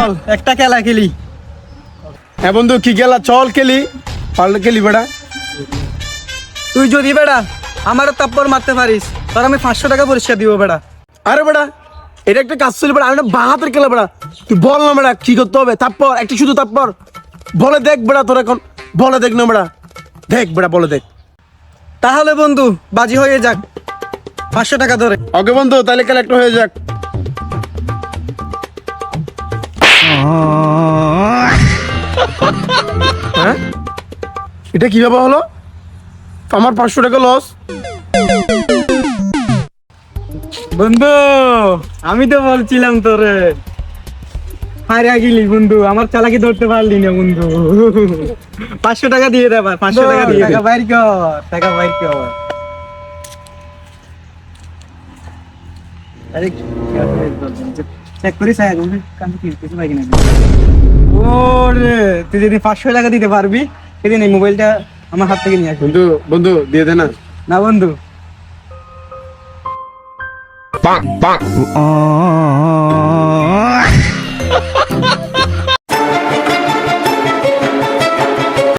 চল একটা খেলা খেলি। হ্যাঁ বন্ধু, কি খেলা? চল খেলি, পারলে খেলি বেটা। তুই যদি বেড়া আমারও তাপ্পর মারতে পারিস তোর আমি 500 টাকা পুরস্কার দিব বেড়া। আরে বেটা, এটা একটা কাজ ছিল বেটা, আর একটা বাঁ হাতের খেলা বেটা। তুই বল না বেটা কি করতে হবে? তাপ্পর একটা শুধু তাপ্পর বলে দেখ বেটা, তোর এখন বলে দেখ না বেটা, দেখ বেটা বলে দেখ। তাহলে বন্ধু বাজি হয়ে যাক, 500 টাকা ধরে। ওকে বন্ধু, তাহলে খেলা একটা হয়ে যাক। হ্যাঁ, এটা কিভাবে হলো? আমার 500 টাকা লস। বন্ধু আমি তো বলছিলাম তোরে, হারিয়া গেলি বন্ধু, আমার চালাকি ধরতে পারলি না বন্ধু। 500 টাকা দিয়ে দে, 500 টাকা দিয়ে টাকা বাইর কর, টাকা বাইর কর। আরে চেক করিস আগে বন্ধু, কাছে কিছু পাই কিনা। ওরে তুই যদি 500 টাকা দিতে পারবি সেদিন এই মোবাইলটা আমার হাত থেকে নিয়ে আসবি। বন্ধু বন্ধু দিয়ে দে না। না বন্ধু।